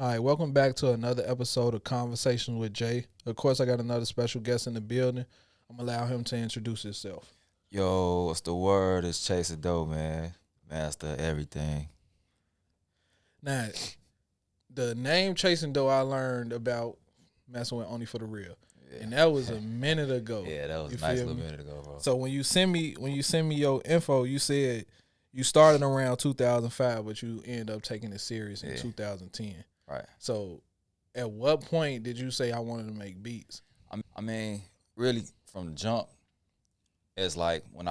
All right, welcome back to another episode of Conversations with Jay. Of course, I got another special guest in the building. I'm gonna allow him to introduce himself. Yo, what's the word? It's Chase the Dough, man. Master of everything. Now, the name Chasing Dough I learned about messing with Only for the Real, Yeah. and that was a minute ago. Yeah, that was You a nice feel little me? minute ago, bro. So when you send me your info, you said you started around 2005, but you end up taking it serious in Yeah. 2010. Right. So, at what point did you say I wanted to make beats? I mean, really, from the jump, it's like when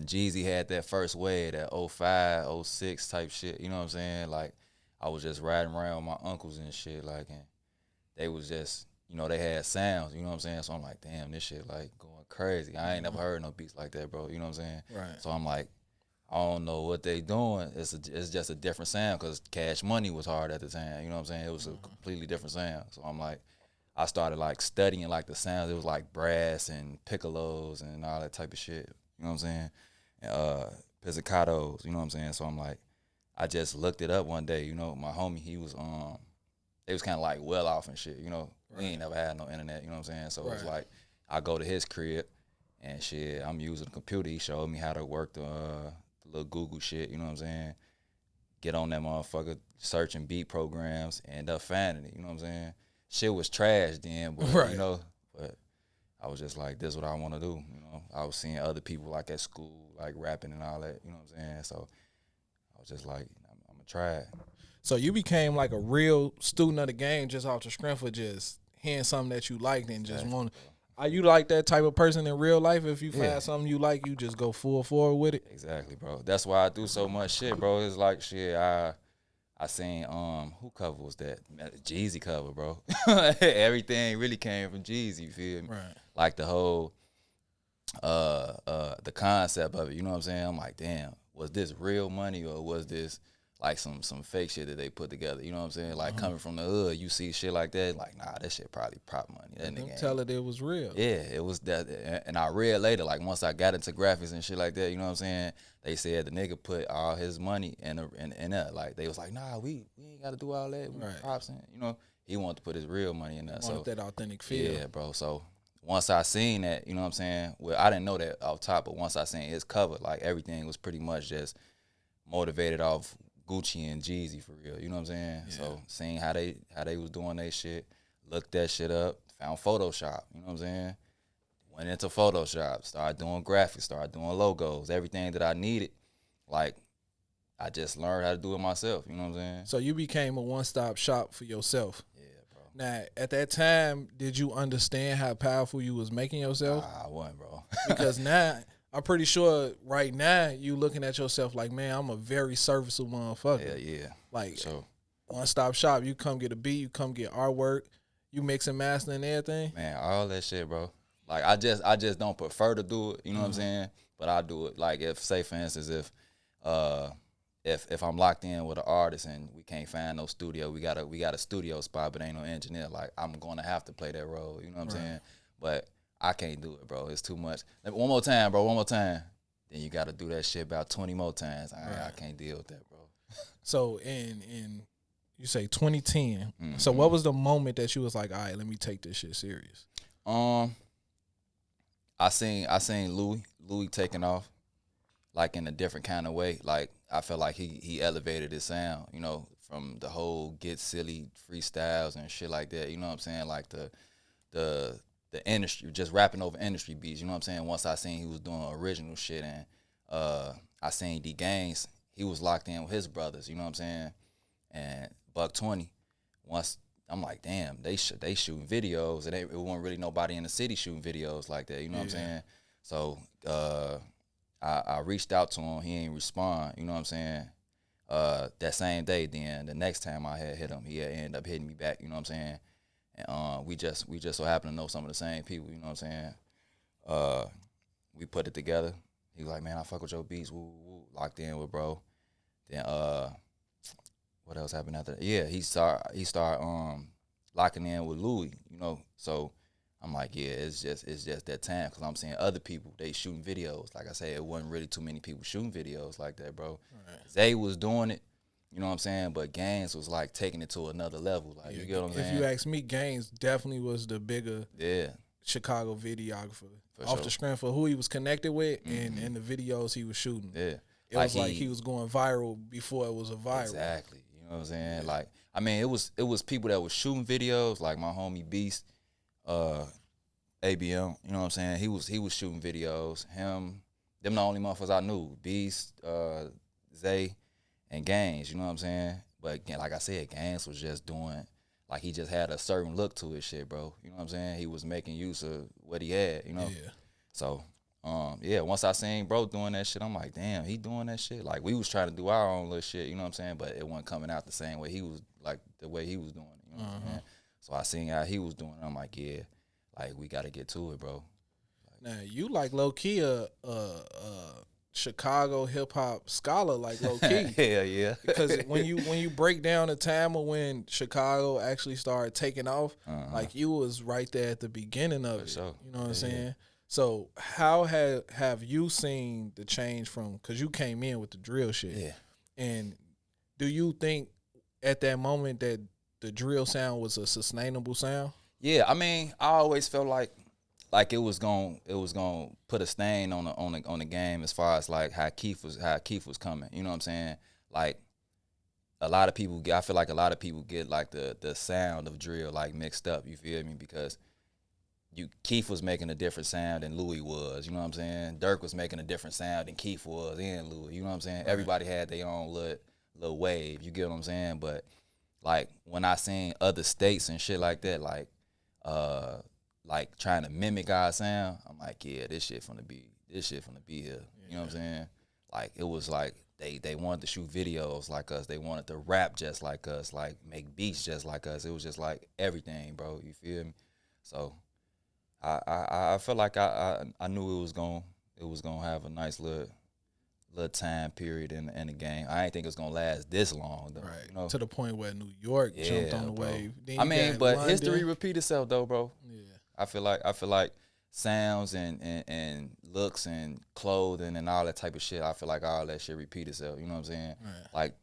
Jeezy had that first wave, that '05, '06 type shit, you know what I'm saying? Like, I was just riding around with my uncles and shit, like, and they was just, they had sounds, you know what I'm saying? So I'm like, damn, this shit, like, going crazy. I ain't never heard no beats like that, bro, you know what I'm saying? Right. So I'm like, I don't know what they doing. It's just a different sound because Cash Money was hard at the time. You know what I'm saying? It was a completely different sound. So I'm like, I started like studying like the sounds. It was like brass and piccolos and all that type of shit. You know what I'm saying? And, pizzicatos. You know what I'm saying? So I'm like, I just looked it up one day. You know, my homie, they was kind of like well off and shit. You know, we ain't never had no internet. You know what I'm saying? So it's Right. like, I go to his crib and shit. I'm using the computer. He showed me how to work the little Google shit, you know what I'm saying? Get on that motherfucker, searching beat programs, end up finding it, you know what I'm saying? Shit was trash then, but Right. but I was just like, this is what I want to do, you know? I was seeing other people like at school, like rapping and all that, you know what I'm saying? So I was just like, I'm gonna try it. So you became like a real student of the game just off the strength of just hearing something that you liked and just Exactly, want. bro. Are you like that type of person in real life? If you Yeah. find something you like, you just go full forward with it. Exactly, bro. That's why I do so much shit, bro. It's like shit. I seen who cover was that? Jeezy cover, bro. Everything really came from Jeezy. You feel me? Right. Like the whole the concept of it. You know what I'm saying? I'm like, damn, was this real money or was this like some fake shit that they put together? You know what I'm saying? Like coming from the hood, you see shit like that, like nah, that shit probably prop money. That Don't nigga tell ain't. it was real. Yeah, it was that, and I read later, like once I got into graphics and shit like that, you know what I'm saying? They said the nigga put all his money in that. Like they was like, nah, we ain't got to do all that. We Right. props in, he wanted to put his real money in that. Want So that authentic feel. yeah, bro. So once I seen that, you know what I'm saying? Well, I didn't know that off top, but once I seen his cover, like everything was pretty much just motivated off Gucci and Jeezy for real. You know what I'm saying? Yeah. So seeing how they was doing their shit, looked that shit up, found Photoshop. You know what I'm saying? Went into Photoshop, started doing graphics, started doing logos, everything that I needed. Like I just learned how to do it myself. You know what I'm saying? So you became a one-stop shop for yourself. Yeah, bro. Now, at that time, did you understand how powerful you was making yourself? Nah, I wasn't, bro. Because now, I'm pretty sure right now you looking at yourself like, man, I'm a very serviceable motherfucker. Hell yeah. Like So one-stop shop. You come get a beat, you come get artwork, you mix and master and everything. man, all that shit, bro. Like I just don't prefer to do it. You know what I'm saying? But I do it. Like if, say for instance, if I'm locked in with an artist and we can't find no studio, we got a studio spot, but ain't no engineer. Like I'm gonna have to play that role. You know what I'm saying? But I can't do it, bro. It's too much. One more time, bro. One more time. Then you got to do that shit about 20 more times. I can't deal with that, bro. So in you say 2010. Mm-hmm. So what was the moment that you was like, all right, let me take this shit serious? I seen Louis taking off, like in a different kind of way. Like I felt like he elevated his sound, from the whole get silly freestyles and shit like that. You know what I'm saying? Like the industry, just rapping over industry beats. You know what I'm saying? Once I seen he was doing original shit, and I seen D Gaines, he was locked in with his brothers. You know what I'm saying? And Buck 20. Once I'm like, damn, they shooting videos, and it wasn't really nobody in the city shooting videos like that. You know what I'm saying? So I reached out to him. He ain't respond. You know what I'm saying? That same day, then the next time I had hit him, he had ended up hitting me back. You know what I'm saying? And we just so happen to know some of the same people. You know what I'm saying? We put it together. He was like, man, I fuck with your beats. Woo, woo, woo. Locked in with bro. Then what else happened after that? Yeah, he start locking in with Louis. So I'm like, yeah, it's just that time, because I'm seeing other people, they shooting videos. Like I said, it wasn't really too many people shooting videos like that, bro. Right. Zay was doing it. You know what I'm saying? But Gaines was like taking it to another level. Like, you get what I'm saying? If you ask me, Gaines definitely was the bigger Chicago videographer off the strength of who he was connected with and the videos he was shooting. Yeah. It was like he was going viral before it was a viral. Exactly. You know what I'm saying? Yeah. Like, I mean, it was people that was shooting videos, like my homie Beast, ABM, you know what I'm saying? He was shooting videos. Them the only motherfuckers I knew. Beast, Zay, and Gaines, you know what I'm saying? But again, like I said, Gaines was just doing, like, he just had a certain look to his shit, bro. You know what I'm saying? He was making use of what he had, you know? Yeah. So, once I seen bro doing that shit, I'm like, damn, he doing that shit? Like, we was trying to do our own little shit, you know what I'm saying? But it wasn't coming out the same way he was, like, the way he was doing it, you know what I'm saying? So I seen how he was doing it. I'm like, yeah, like, we got to get to it, bro. Now, you like low-key a Chicago hip-hop scholar, like low-key. Yeah. Because when you break down the time of when Chicago actually started taking off, like, you was right there at the beginning of it. Sure. You know what I'm saying? So how have you seen the change from, because you came in with the drill shit. Yeah. And do you think at that moment that the drill sound was a sustainable sound? Yeah, I mean, I always felt like it was gonna put a stain on the game as far as like how Keith was coming. You know what I'm saying? Like, I feel like a lot of people get like the sound of drill like mixed up. You feel me? Because Keith was making a different sound than Louis was. You know what I'm saying? Dirk was making a different sound than Keith was and Louis. You know what I'm saying? Right. Everybody had their own little wave. You get what I'm saying? But like when I seen other states and shit like that, like trying to mimic our sound, I'm like, yeah, this shit finna be here. You know what I'm saying? Like, it was like they wanted to shoot videos like us. They wanted to rap just like us, like make beats just like us. It was just like everything, bro. You feel me? So I feel like I knew it was gonna have a nice little time period in the game. I didn't think it was gonna last this long though. Right. You know? To the point where New York jumped on the wave. I mean, but London. History repeat itself though, bro. Yeah. I feel like sounds and looks and clothing and all that type of shit, I feel like all that shit repeat itself. You know what I'm saying? Right. Like,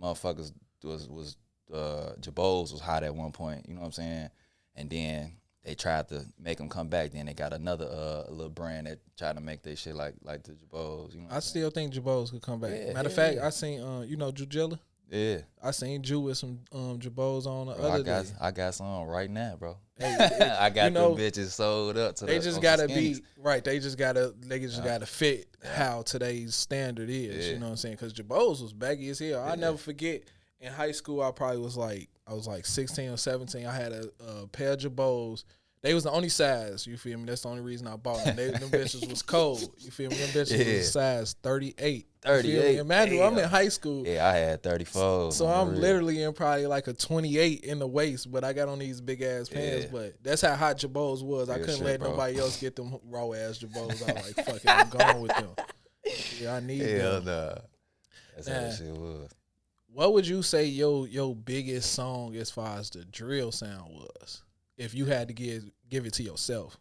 motherfuckers was Jabos was hot at one point. You know what I'm saying? And then they tried to make them come back. Then they got another little brand that tried to make their shit like the Jabos. You know I still think Jabos could come back. Yeah, Matter of fact, I seen Jujilla. Yeah. I seen Jew with some Jabos on the other day. I got some right now, bro. Hey, I got them bitches sold up to they just gotta be right. They just gotta fit how today's standard is. You know what I'm saying? Because Jabos was baggy as hell. I never forget. In high school, I was like 16 or 17. I had a pair of Jabos. They was the only size. You feel me? That's the only reason I bought them. Them bitches was cold. You feel me? Them bitches was size 38. 38. Imagine I'm in high school. Yeah, I had 34. So I'm literally in probably like a 28 in the waist, but I got on these big ass pants. But that's how hot Jabos was. I couldn't let nobody else get them raw ass Jabos. I was like, fuck it, I'm going with them. Yeah, I need them. Nah. That's how that shit was. What would you say your biggest song as far as the drill sound was? If you had to give it to yourself,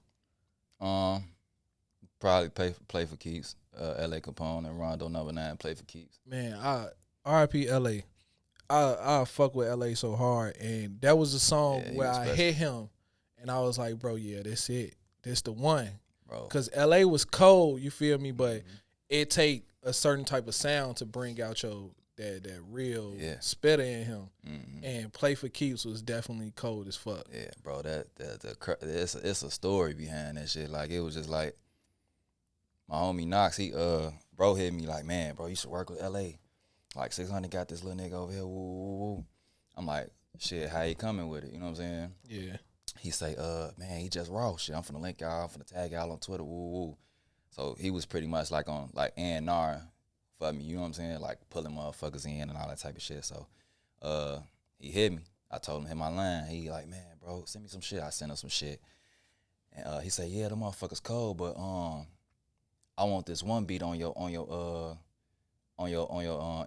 probably play for keeps. L.A. Capone and Rondo No. 9 play for keeps. Man, R.I.P. L.A. I fuck with L.A. so hard, and that was a song where I hit him, and I was like, bro, yeah, that's it, this the one, bro. Because L.A. was cold, you feel me, but it take a certain type of sound to bring out that real spitter in him, and Play for Keeps was definitely cold as fuck. Yeah, bro, it's a story behind that shit. Like, it was just like my homie Knox, he bro hit me like, man, bro, you should work with LA. Like 600 got this little nigga over here. Woo, woo, woo. I'm like, shit, how he coming with it? You know what I'm saying? Yeah. He say, man, he just raw shit. I'm finna link y'all. I'm finna tag y'all on Twitter. Woo, woo. So he was pretty much like on like A&R for me. You know what I'm saying? Like pulling motherfuckers in and all that type of shit. So he hit me. I told him hit my line. He like, man, bro, send me some shit. I sent him some shit. And he said, yeah, the motherfuckers cold, but I want this one beat on your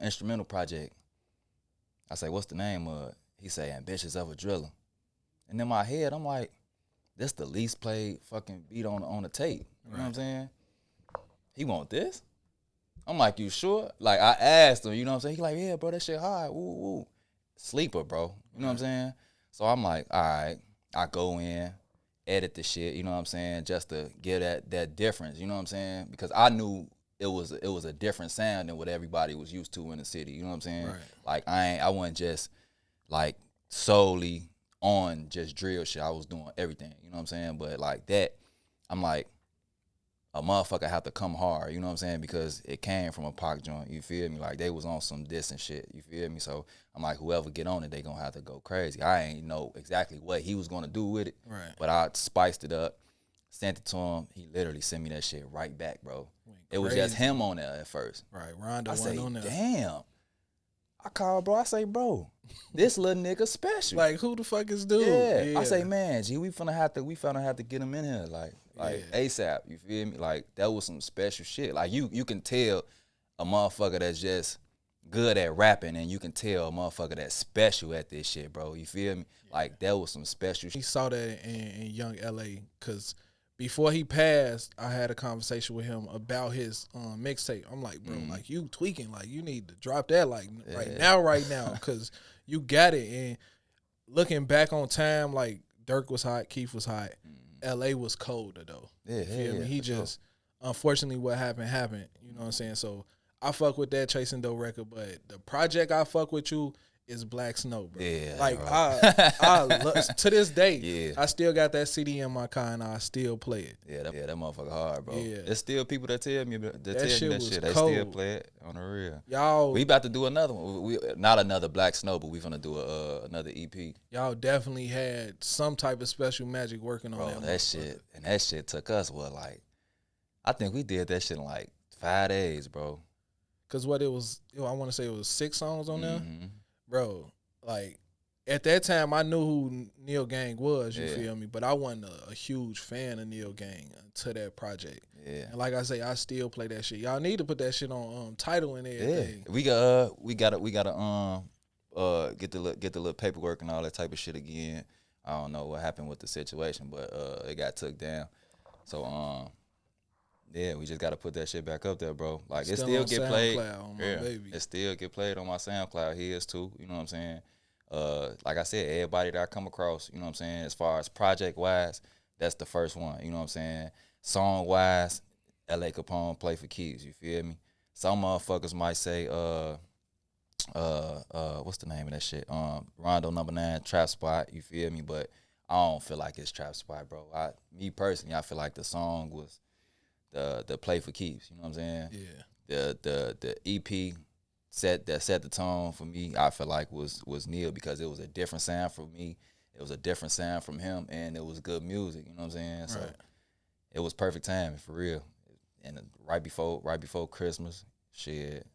instrumental project. I say, what's the name of it? He say, Ambitious of a Driller. And in my head, I'm like, this the least played fucking beat on the tape. You know what I'm saying? He want this? I'm like, you sure? Like, I asked him, you know what I'm saying? He like, yeah, bro, that shit hard. Woo, woo. Sleeper, bro. You know what I'm saying? So I'm like, all right. I go in, edit the shit, you know what I'm saying, just to get that difference, you know what I'm saying? Because I knew it was a different sound than what everybody was used to in the city, you know what I'm saying? Right. Like, I wasn't just, like, solely on just drill shit. I was doing everything, you know what I'm saying? But, like, that, I'm like, a motherfucker have to come hard, you know what I'm saying? Because it came from a Pac joint, you feel me? Like, they was on some diss and shit, you feel me? So, I'm like, whoever get on it, they gonna have to go crazy. I ain't know exactly what he was gonna do with it, Right. but I spiced it up, sent it to him. He literally sent me that shit right back, bro. It was just him on there at first. Right, Rondo I say, on there. damn. I call bro, I say, bro, this little nigga special. Like, who the fuck is dude? Yeah. I say, man, G, we finna have to get him in here, like ASAP. You feel me? Like, that was some special shit. Like, you can tell a motherfucker that's just good at rapping, and you can tell a motherfucker that's special at this shit, bro. You feel me? Like, that was some special shit. He saw that in Young LA, because before he passed, I had a conversation with him about his mixtape. I'm like, bro, like, you tweaking, like, you need to drop that, like, right now, because you got it. And looking back on time, like, Dirk was hot, Keith was hot, LA was colder though. Yeah, you feel me? He just, unfortunately, what happened. You know what I'm saying? So I fuck with that Chasing Dough record, but the project I fuck with you is Black Snow, bro. Yeah, like bro. I to this day, Yeah. I still got that CD in my car and I still play it. Yeah, that motherfucker hard, bro. Yeah. There's still people that tell me that shit shit. was They cold. still play it on the real. Y'all, We about to do another one. We not another Black Snow, but we gonna do another EP. y'all definitely had some type of special magic working on Bro, that. that shit took us like, I think we did that shit in like 5 days, bro. Cause what it was, I want to say it was 6 songs on there, Mm-hmm. bro. Like, at that time, I knew who Neil Gang was. You feel me? But I wasn't a huge fan of Neil Gang until that project. Yeah. And like I say, I still play that shit. Y'all need to put that shit on Tidal and everything. Yeah. We gotta get the little paperwork and all that type of shit again. I don't know what happened with the situation, but it got took down. So yeah, we just gotta put that shit back up there, bro. Like, it still get played. It still get played on my SoundCloud. His too. You know what I'm saying? Like I said, everybody that I come across, you know what I'm saying, as far as project wise, that's the first one. You know what I'm saying? Song wise, LA Capone, Play for Keeps. You feel me? Some motherfuckers might say, what's the name of that shit? Rondo number 9, Trap Spot. You feel me? But I don't feel like it's Trap Spot, bro. Me personally, I feel like the song was the Play for Keeps. You know what I'm saying? Yeah. The EP set the tone for me. I feel like was Neil, because it was a different sound from me. It was a different sound from him, and it was good music. You know what I'm saying? So it was perfect timing for real. And right before Christmas, shit.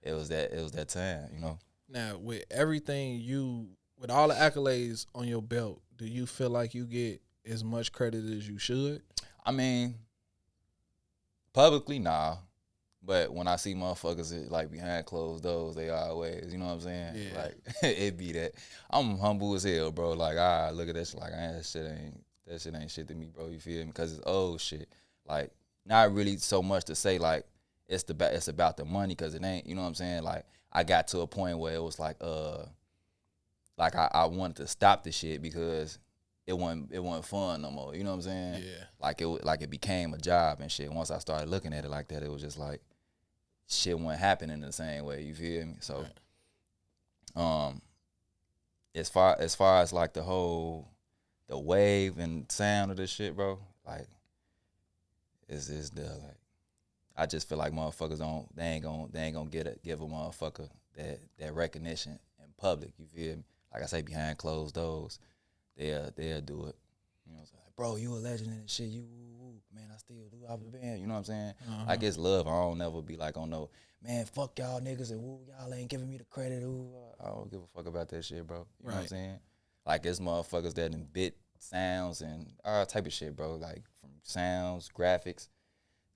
it was that time, you know. Now, with everything with all the accolades on your belt, do you feel like you get as much credit as you should? I mean, publicly, nah. But when I see motherfuckers like behind closed doors, they always, you know what I'm saying? Yeah. Like, it be that. I'm humble as hell, bro. Like, look at that shit. Like, that shit ain't shit to me, bro. You feel me? Because it's old shit. Like, not really so much to say, like, it's about the money, because it ain't, you know what I'm saying? Like, I got to a point where it was like I wanted to stop the shit because it wasn't fun no more. You know what I'm saying? Yeah. Like it became a job and shit. Once I started looking at it like that, it was just like, shit wasn't happening the same way. You feel me? So, as far as like the wave and sound of this shit, bro, like, it's the, like, I just feel like motherfuckers they ain't gonna give a motherfucker that recognition in public. You feel me? Like I say, behind closed doors, they'll do it. You know, it's like, bro, you a legend and shit. You, man, I still do. I've been, you know what I'm saying? Like, it's love. I don't never be like, oh no, man, fuck y'all niggas and woo, y'all ain't giving me the credit. Ooh, I don't give a fuck about that shit, bro. You know what I'm saying? Like, it's motherfuckers that in bit sounds and all type of shit, bro. Like, from sounds, graphics,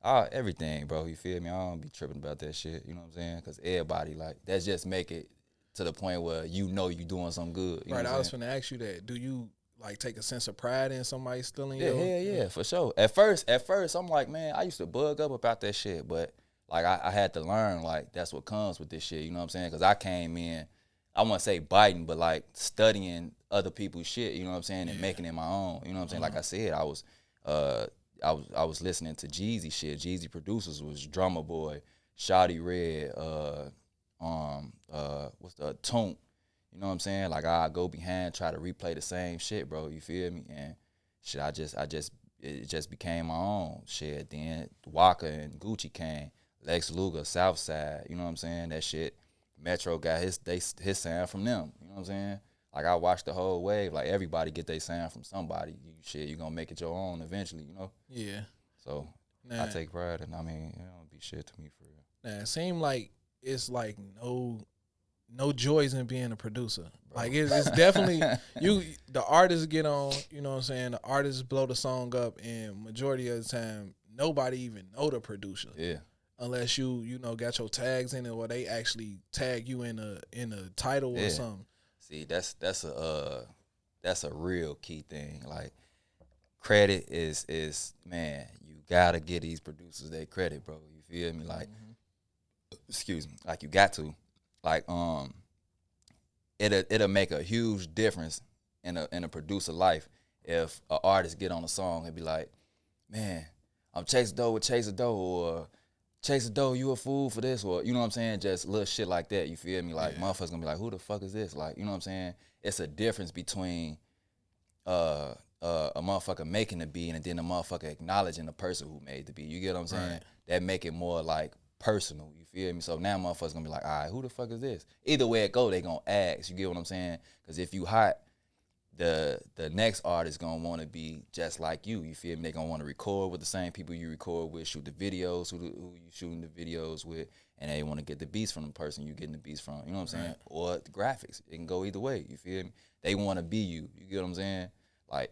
everything, bro. You feel me? I don't be tripping about that shit. You know what I'm saying? Because everybody, like, that's just make it to the point where you know you doing something good. You know I was finna ask you that. Do you like take a sense of pride in somebody stealing your? Yeah, for sure. At first, I'm like, man, I used to bug up about that shit, but like I had to learn like that's what comes with this shit. You know what I'm saying? Because I came in, I want to say biting, but like studying other people's shit. You know what I'm saying? And making it my own. You know what I'm saying? Like I said, I was listening to Jeezy shit. Jeezy producers was Drummer Boy, Shawty Red, what's the Toon. You know what I'm saying? Like I go behind, try to replay the same shit, bro. You feel me? And shit, it just became my own shit. Then Waka and Gucci came, Lex Luger, Southside. You know what I'm saying? That shit. Metro got his sound from them. You know what I'm saying? Like I watched the whole wave. Like everybody get their sound from somebody. You gonna make it your own eventually. You know? Yeah. So I take pride, and I mean, it don't be shit to me for real. Nah, it seem like it's like no joys in being a producer. Bro. Like it's definitely the artists get on, you know what I'm saying? The artists blow the song up, and majority of the time nobody even know the producer. Yeah. Unless you know got your tags in it, or they actually tag you in a title or something. See, that's a real key thing. Like credit is man, you gotta get these producers their credit, bro. You feel me? Like excuse me, like you got to. Like it'll make a huge difference in a producer life if an artist get on a song and be like, man, I'm chasing dough with Chase a Dough, or Chase a Dough, you a fool for this, or you know what I'm saying? Just little shit like that. You feel me? Like motherfuckers gonna be like, who the fuck is this? Like, you know what I'm saying? It's a difference between a motherfucker making the beat and then a motherfucker acknowledging the person who made the beat. You get what I'm saying? Right. That make it more like personal. You feel me? So now motherfuckers gonna be like, all right, who the fuck is this? Either way it go, they gonna ask. You get what I'm saying? Because if you hot, the next artist gonna want to be just like you. You feel me? They gonna want to record with the same people you record with, shoot the videos who you shooting the videos with, and they want to get the beats from the person you getting the beats from. You know what I'm saying? Or the graphics. It can go either way. You feel me? They want to be you. You get what I'm saying? Like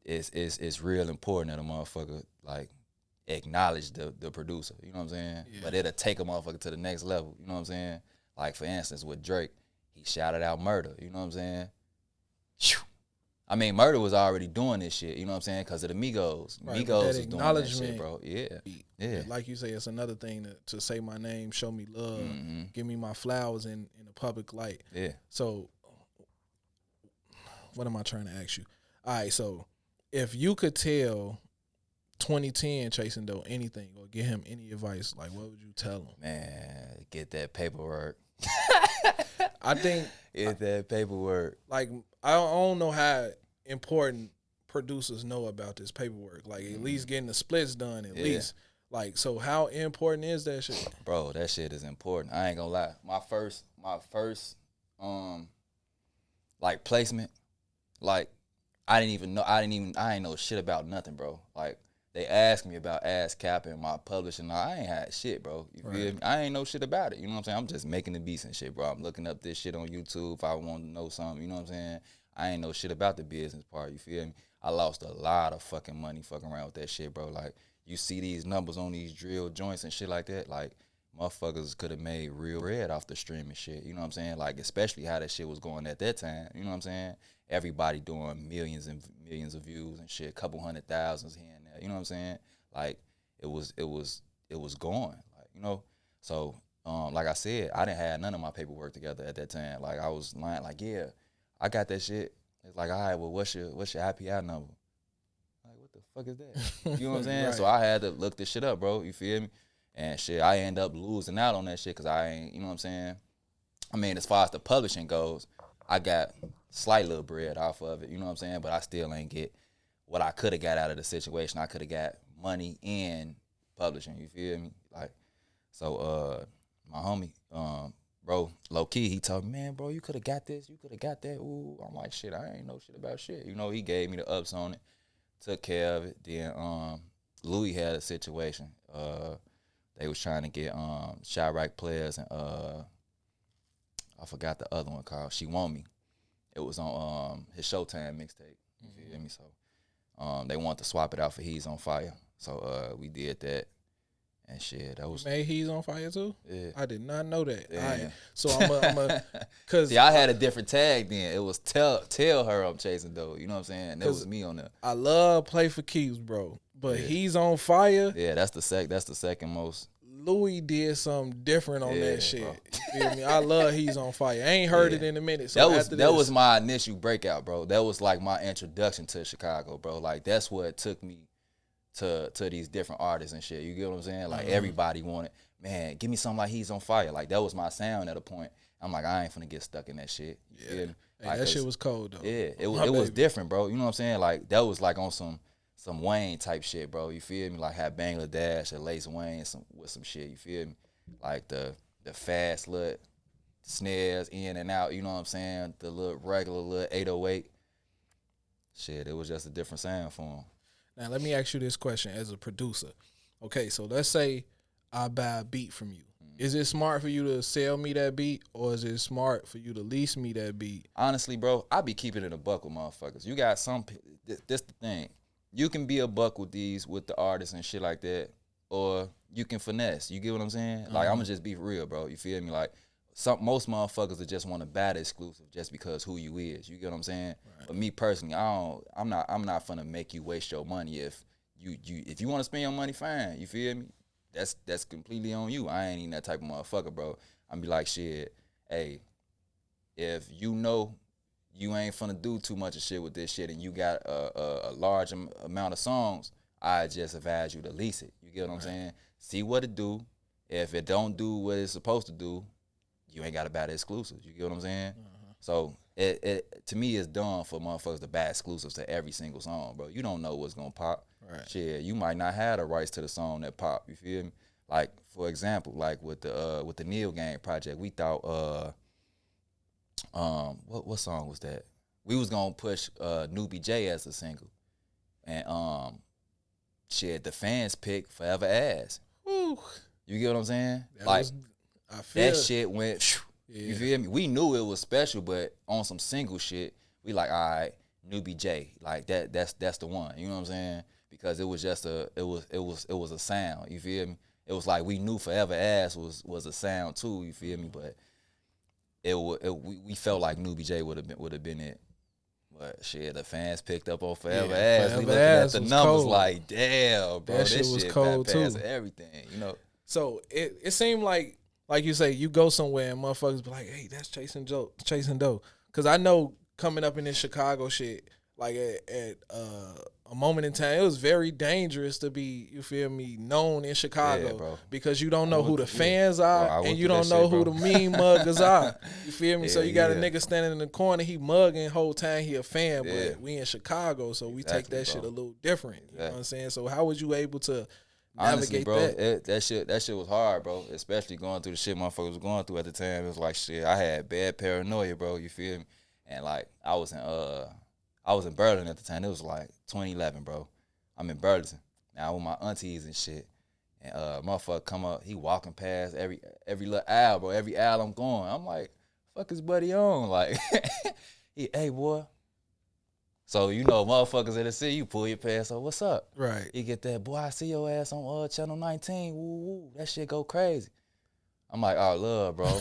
it's real important that a motherfucker like acknowledge the producer. You know what I'm saying? Yeah. But it'll take a motherfucker to the next level. You know what I'm saying? Like for instance with Drake, he shouted out Murder. You know what I'm saying? I mean, Murder was already doing this shit, you know what I'm saying, because of the Migos. Right, Migos was doing that shit, bro. Yeah. Like you say, it's another thing to say my name, show me love, give me my flowers in a public light. Yeah. So, what am I trying to ask you? All right, so if you could tell 2010 Chasing Dough anything or give him any advice, like what would you tell him? Man, get that paperwork. I think get that paperwork. Like I don't know how important producers know about this paperwork. Like at least getting the splits done at least. Like so, how important is that shit? Bro, that shit is important. I ain't gonna lie. My first like placement, like I ain't know shit about nothing, bro. Like they asked me about ASCAP and my publishing. I ain't had shit, bro. You feel me? I ain't know shit about it. You know what I'm saying? I'm just making the beats and shit, bro. I'm looking up this shit on YouTube if I want to know something. You know what I'm saying? I ain't know shit about the business part. You feel me? I lost a lot of fucking money fucking around with that shit, bro. Like, you see these numbers on these drill joints and shit like that. Like, motherfuckers could have made real bread off the streaming shit. You know what I'm saying? Like, especially how that shit was going at that time. You know what I'm saying? Everybody doing millions and millions of views and shit, couple 100,000s here and there. You know what I'm saying? Like, it was going. Like, you know? So, like I said, I didn't have none of my paperwork together at that time. Like, I was lying, like, yeah, I got that shit. It's like, all right, well, what's your IPI number? Like, what the fuck is that? You know what I'm saying? Right. So I had to look this shit up, bro. You feel me? And shit, I end up losing out on that shit because I ain't, you know what I'm saying? I mean, as far as the publishing goes, I got slight little bread off of it, you know what I'm saying? But I still ain't get what I could have got out of the situation. I could have got money in publishing, you feel me? Like, so my homie, bro, low key, he told me, man, bro, you could have got this, you could have got that. Ooh, I'm like, shit, I ain't know shit about shit. You know, he gave me the ups on it, took care of it. Then Louis had a situation. They was trying to get Chirac players and I forgot the other one called She Want Me. It was on his Showtime mixtape. You feel me? So they wanted to swap it out for He's on Fire. So we did that. And shit, that was. Made He's on Fire too? Yeah. I did not know that. Yeah. All right. So I'm a cause see, I had a different tag then. It was tell her I'm chasing though. You know what I'm saying? That was me on there. I love Play for Keeps, bro. But He's on Fire. Yeah, that's the second most. Louis did something different on that shit. You feel me? I love He's on Fire. I ain't heard it in a minute. So that was my initial breakout, bro. That was like my introduction to Chicago, bro. Like that's what took me to these different artists and shit. You get what I'm saying? Like everybody wanted, man, give me something like He's on Fire. Like that was my sound at a point. I'm like, I ain't finna get stuck in that shit. You feel me? Like, that shit was cold though. Yeah, it was different, bro. You know what I'm saying? Like that was like on some Wayne type shit, bro. You feel me? Like had Bangladesh and Lace Wayne with some shit. You feel me? Like the fast little snares in and out. You know what I'm saying? The little regular little 808. Shit, it was just a different sound for him. Now, let me ask you this question as a producer. Okay, so let's say I buy a beat from you. Is it smart for you to sell me that beat, or is it smart for you to lease me that beat? Honestly, bro, I be keeping it a buck with motherfuckers. You got some, this the thing. You can be a buck with the artists and shit like that, or you can finesse. You get what I'm saying? Like, I'm going to just be real, bro. You feel me? Like, most motherfuckers that just want to buy the exclusive just because who you is. You get what I'm saying? Right. But me personally, I'm not finna make you waste your money. If you want to spend your money, fine. You feel me? That's completely on you. I ain't even that type of motherfucker, bro. I'm be like, shit, hey, if you know you ain't finna do too much of shit with this shit and you got a large amount of songs, I just advise you to lease it. You get what I'm saying? See what it do. If it don't do what it's supposed to do, you ain't got to buy the exclusives. You get what I'm saying? So it to me, it's dumb for motherfuckers to buy exclusives to every single song, bro. You don't know what's gonna pop. Right. Shit, you might not have the rights to the song that pop. You feel me? Like for example, like with the Neil Gang project, we thought what song was that? We was gonna push Newbie J as a single, and shit, the fans picked Forever Ass. Woo. You get what I'm saying? That shit went. Yeah. You feel me? We knew it was special, but on some single shit, we like, all right, Newbie J, like that's the one. You know what I'm saying? Because it was just it was a sound. You feel me? It was like we knew Forever Ass was a sound too. You feel me? But we felt like Newbie J would have been it. But shit, the fans picked up on Forever Ass. Forever we looking at the numbers cold. Like, damn, bro, that shit was cold too. Everything, you know. So it seemed like you say, you go somewhere and motherfuckers be like, hey, that's chasing dough. Because I know coming up in this Chicago shit, like at a moment in time, it was very dangerous to be, you feel me, known in Chicago, because you don't know who the fans are, and you don't know who the mean muggers are. You feel me? So you got a nigga standing in the corner, he mugging whole time, he a fan, but we in Chicago, so we take that shit a little different. You know what I'm saying? So how was you able to navigate? Honestly, bro, that shit was hard, bro. Especially going through the shit motherfuckers was going through at the time. It was like shit. I had bad paranoia, bro. You feel me? And like I was in Berlin at the time. It was like 2011, bro. I'm in Burlington now with my aunties and shit. And motherfucker come up, he walking past every little aisle, bro. Every aisle I'm going, I'm like, fuck his buddy on, like, hey boy. So, you know, motherfuckers in the city, you pull your pants on, what's up? Right. You get that, boy, I see your ass on Channel 19. Woo, woo, that shit go crazy. I'm like, oh, love, bro.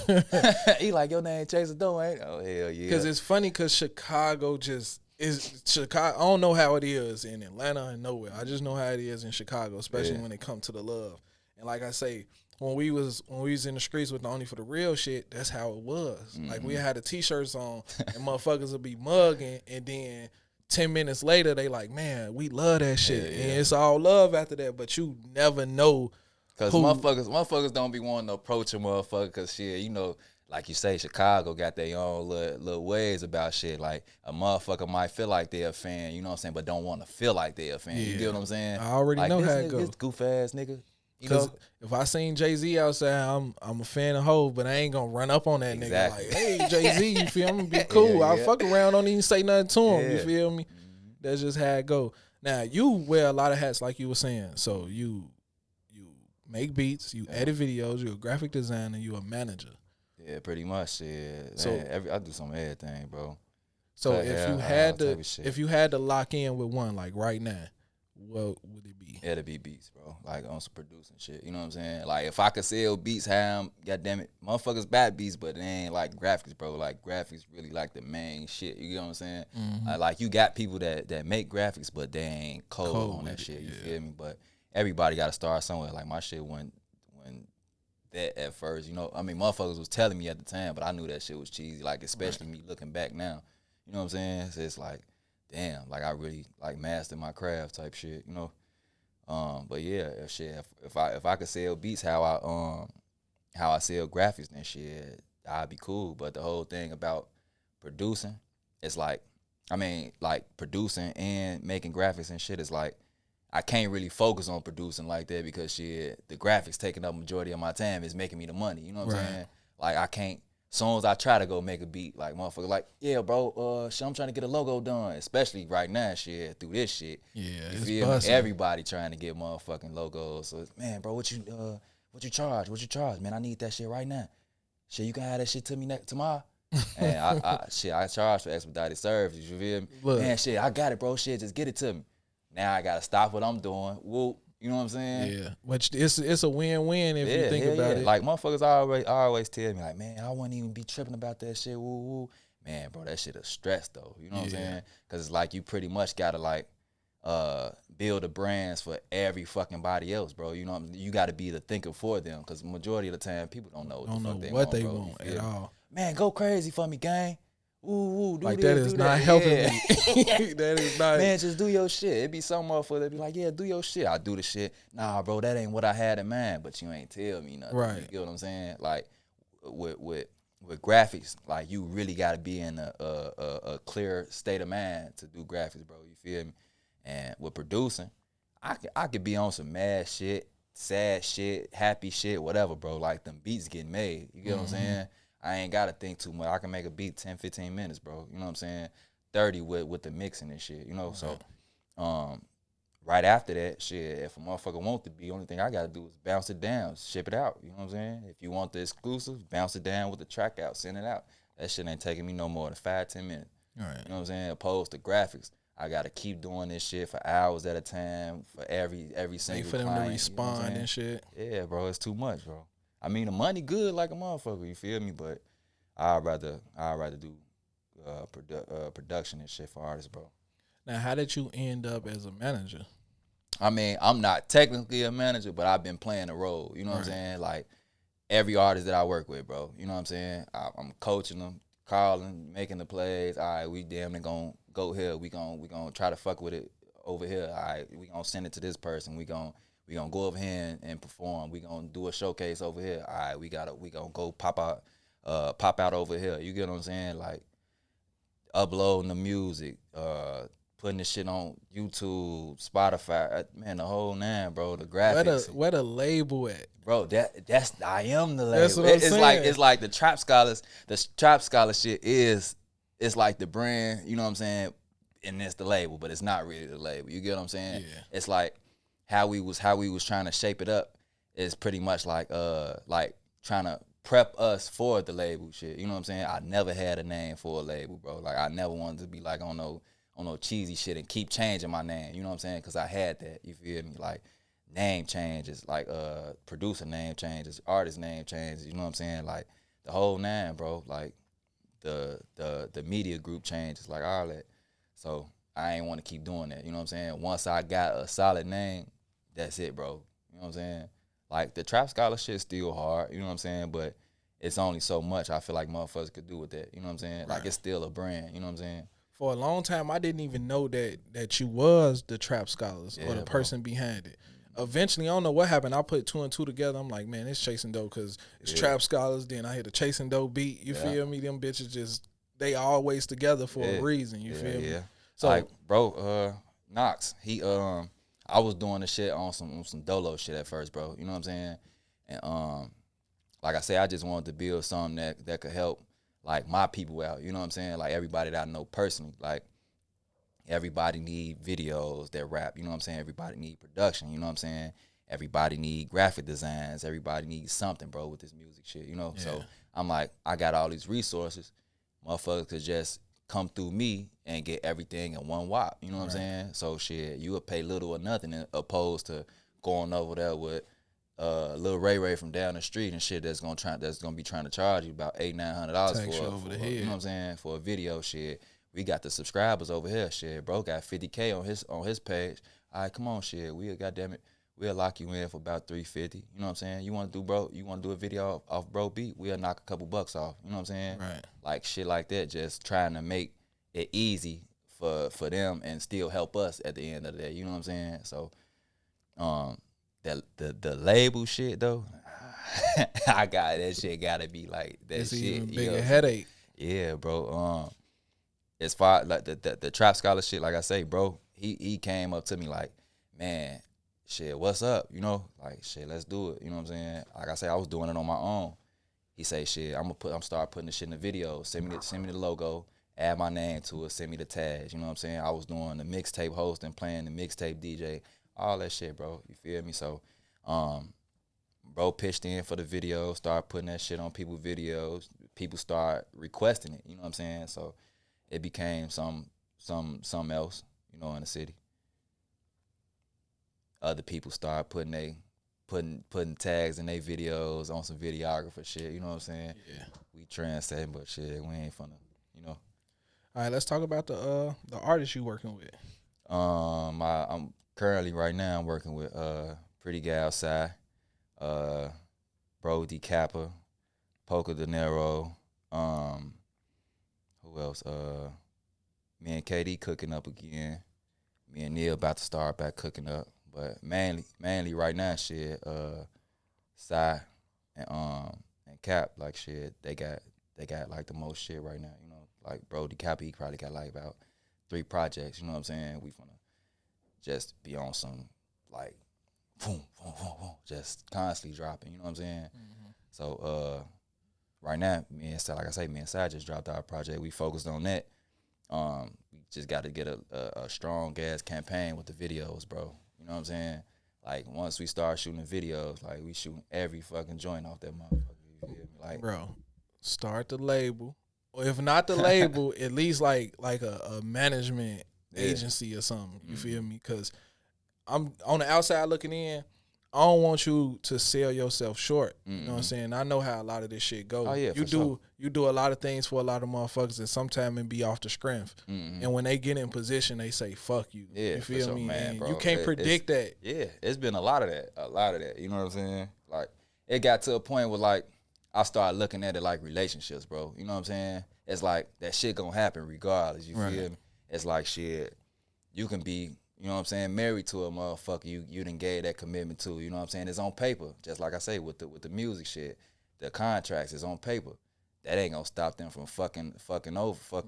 He like, your name Chaser Doe, ain't? Oh, hell yeah. Because it's funny because Chicago just is Chicago. I don't know how it is in Atlanta and nowhere. I just know how it is in Chicago, especially when it comes to the love. And like I say, when we was in the streets with the Only for the Real shit, that's how it was. Mm-hmm. Like we had the t-shirts on and motherfuckers would be mugging, and then 10 minutes later, they like, man, we love that shit. Yeah. And it's all love after that, but you never know. Because motherfuckers don't be wanting to approach a motherfucker because shit, you know, like you say, Chicago got their own little ways about shit. Like a motherfucker might feel like they're a fan, you know what I'm saying, but don't want to feel like they're a fan. Yeah. You get what I'm saying? I already know how it goes. This goof ass nigga. Because if I seen Jay-Z outside, I'm a fan of Hov, but I ain't gonna run up on that nigga like, hey, Jay-Z, you feel me? Be cool. I'll fuck around, don't even say nothing to him, you feel me? Mm-hmm. That's just how it go. Now, you wear a lot of hats like you were saying. So you make beats, you edit videos, you're a graphic designer, you a manager. Yeah, pretty much. Yeah. So I do some everything, bro. So if you had to lock in with one, like right now, what would it be? It'll be beats, bro. Like on some producing shit. You know what I'm saying? Like if I could sell beats, how goddamn it, motherfuckers bad beats, but it ain't like graphics, bro. Like graphics really like the main shit. You get what I'm saying? Mm-hmm. Like you got people that make graphics, but they ain't cold on that shit. You feel me? But everybody got to start somewhere. Like my shit when that at first, you know. I mean, motherfuckers was telling me at the time, but I knew that shit was cheesy. Like especially me looking back now. You know what I'm saying? So it's like, damn, like I really like mastered my craft type shit. You know. But yeah, if I could sell beats how I sell graphics, then shit, I'd be cool. But the whole thing about producing, it's like, I mean, like producing and making graphics and shit is like, I can't really focus on producing like that because shit, the graphics taking up majority of my time is making me the money. You know what I'm saying? Like I can't. Soon as I try to go make a beat, like motherfucker, like yeah, bro, shit, I'm trying to get a logo done, especially right now, shit, through this shit. Yeah, you it's feel me? busting. Everybody trying to get motherfucking logos. So man, bro, what you charge? What you charge, man? I need that shit right now. Shit, you can have that shit to me tomorrow. And I charge for expedited service. You feel me? Look. Man, shit, I got it, bro. Shit, just get it to me. Now I gotta stop what I'm doing. Whoop. You know what I'm saying? Yeah, but it's a win-win if you think about it. Like motherfuckers always tell me like, man, I wouldn't even be tripping about that shit. Woo woo. Man, bro, that shit is stress though. You know what I'm saying? Because it's like you pretty much gotta like build the brands for every fucking body else, bro. You know what I mean? You gotta be the thinker for them. Because majority of the time people don't know what they want at all. Man, go crazy for me, gang. Ooh, do like this, that is do not that. helping me. That is not. Man, just do your shit. It be some motherfucker that be like, yeah, do your shit. I do the shit. Nah, bro, that ain't what I had in mind. But you ain't tell me nothing. Right. You get what I'm saying? Like with graphics, like you really got to be in a clear state of mind to do graphics, bro. You feel me? And with producing, I could be on some mad shit, sad shit, happy shit, whatever, bro. Like them beats getting made. You get what I'm saying? I ain't got to think too much. I can make a beat 10, 15 minutes, bro. You know what I'm saying? 30 with the mixing and shit, you know? So, right after that, shit, if a motherfucker want the beat, only thing I got to do is bounce it down, ship it out. You know what I'm saying? If you want the exclusive, bounce it down with the track out, send it out. That shit ain't taking me no more than 5-10 minutes. All right. You know what I'm saying? Opposed to graphics, I got to keep doing this shit for hours at a time for every single for them client, to respond and shit. Yeah, bro, it's too much, bro. I mean, the money good like a motherfucker, you feel me? But I'd rather do production and shit for artists, bro. Now, how did you end up as a manager? I mean, I'm not technically a manager, but I've been playing a role. You know what I'm saying? Like every artist that I work with, bro. You know what I'm saying? I'm coaching them, calling, making the plays. All right, we damn near gonna go here. We gonna try to fuck with it over here. All right, we gonna send it to this person. We gonna go over here and perform. We gonna do a showcase over here. All right, we gonna go pop out over here. You get what I'm saying? Like uploading the music, putting the shit on YouTube, Spotify, man, the whole nine, bro. The graphics. Where the label at, bro? That's I am the label. That's what I'm saying. It's like the Trap Scholars. The Trap Scholar shit it's like the brand. You know what I'm saying? And it's the label, but it's not really the label. You get what I'm saying? Yeah. It's like how we was trying to shape it up is pretty much like trying to prep us for the label shit. You know what I'm saying? I never had a name for a label, bro. Like I never wanted to be like on no cheesy shit and keep changing my name. You know what I'm saying? Because I had that. You feel me? Like name changes, like producer name changes, artist name changes. You know what I'm saying? Like the whole nine, bro. Like the media group changes, like all that. So I ain't want to keep doing that. You know what I'm saying? Once I got a solid name, that's it, bro. You know what I'm saying? Like the Trap Scholar shit still hard. You know what I'm saying? But it's only so much I feel like motherfuckers could do with that. You know what I'm saying? Right. Like it's still a brand. You know what I'm saying? For a long time, I didn't even know that you was the Trap Scholars or the person behind it. Eventually, I don't know what happened. I put 2 and 2 together. I'm like, man, it's Chasing Dope because it's Trap Scholars. Then I hit a Chasing Dope beat. You feel me? Them bitches just, they always together for a reason. You feel me? So, like, bro, Knox, I was doing the shit on some dolo shit at first, bro. You know what I'm saying? And like I said, I just wanted to build something that could help like my people out. You know what I'm saying? Like everybody that I know personally. Like everybody need videos that rap. You know what I'm saying? Everybody need production. You know what I'm saying? Everybody need graphic designs. Everybody needs something, bro, with this music shit. You know? Yeah. So I'm like, I got all these resources. Motherfuckers could just come through me and get everything in one wop. You know what I'm saying? So shit, you would pay little or nothing opposed to going over there with Lil Ray from down the street and shit that's gonna be trying to charge you about $800-900 for you know what I'm saying, for a video. Shit, we got the subscribers over here. Shit, bro got 50K on his page. All right, come on, shit, we'll lock you in for about $350. You know what I'm saying? You want to do a video off bro beat? We'll knock a couple bucks off. You know what I'm saying? Right. Like shit like that. Just trying to make it easy for them and still help us at the end of the day. You know what I'm saying? So, the label shit though, that shit gotta be like that. It's shit. Even bigger headache. Yeah, bro. As far like the trap scholar shit, like I say, bro, he came up to me like, man, shit, what's up? You know, like shit, let's do it. You know what I'm saying? Like I say, I was doing it on my own. He say, shit, I'm start putting the shit in the video. Send me the logo, add my name to it, send me the tags. You know what I'm saying? I was doing the mixtape hosting, playing the mixtape DJ, all that shit, bro. You feel me? So, bro pitched in for the video, start putting that shit on people's videos. People start requesting it. You know what I'm saying? So it became something else, you know, in the city. Other people start putting tags in their videos on some videographer shit. You know what I'm saying? Yeah. We trendsetting, but shit, we ain't finna, you know. All right, let's talk about the artists you working with. I'm currently right now I'm working with Pretty Gal Sai, Bro D Kappa, Poca De Niro, who else? Me and KD cooking up again. Me and Neil about to start back cooking up. But mainly right now, shit, Sai and Cap, like shit, they got like the most shit right now, you know. Like Bro D Cap, he probably got like about 3 projects, you know what I'm saying? We finna just be on some like boom, boom, boom, boom, just constantly dropping, you know what I'm saying? Mm-hmm. So right now, me and Sai just dropped our project. We focused on that. We just got to get a strong ass campaign with the videos, bro. You know what I'm saying? Like, once we start shooting videos, like, we shooting every fucking joint off that motherfucker. You feel me? Like, bro, start the label. Or if not the label, at least like a management agency or something. You feel me? Because I'm on the outside looking in. I don't want you to sell yourself short. You know what I'm saying? I know how a lot of this shit goes. Oh, yeah, you do a lot of things for a lot of motherfuckers and sometimes it be off the strength. And when they get in position, they say, fuck you. Yeah, you feel me? Man, bro. You can't predict that. Yeah, it's been a lot of that. You know what I'm saying? Like, it got to a point where, like, I started looking at it like relationships, bro. You know what I'm saying? It's like, that shit gonna happen regardless. You feel me? It's like, shit, you can be, you know what I'm saying, married to a motherfucker you done gave that commitment to. You know what I'm saying? It's on paper. Just like I say with the music shit. The contracts is on paper. That ain't gonna stop them from fucking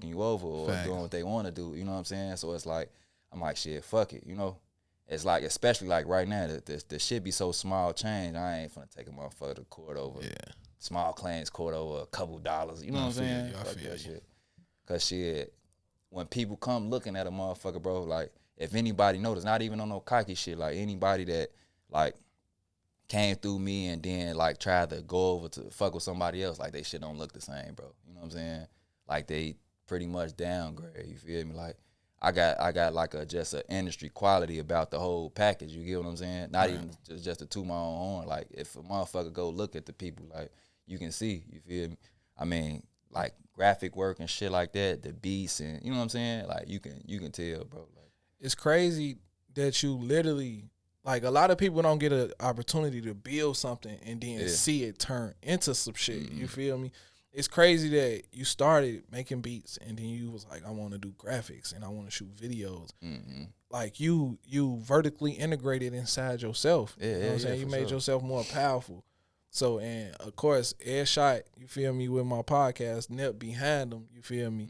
you over or doing what they want to do. You know what I'm saying? So it's like, I'm like, shit, fuck it. You know, it's like, especially like right now, the shit be so small change. I ain't finna take a motherfucker to court over small claims court over a couple dollars. You know what I'm saying? I feel you. Shit. Cause shit, when people come looking at a motherfucker, bro, like, if anybody notice, not even on no cocky shit, like anybody that like came through me and then like tried to go over to fuck with somebody else, like they shit don't look the same, bro. You know what I'm saying? Like they pretty much downgrade. You feel me? Like I got like just an industry quality about the whole package. You get what I'm saying? Not even just to toot my own horn. Like if a motherfucker go look at the people, like you can see. You feel me? I mean, like graphic work and shit like that, the beats and you know what I'm saying? Like you can tell, bro. Like, it's crazy that you literally, like, a lot of people don't get an opportunity to build something and then see it turn into some shit. You feel me? It's crazy that you started making beats and then you was like, I want to do graphics and I want to shoot videos. Like you vertically integrated inside yourself. You know what I'm saying? You made yourself more powerful. So, and of course, Ed Shot, you feel me, with my podcast, Nip behind them, you feel me?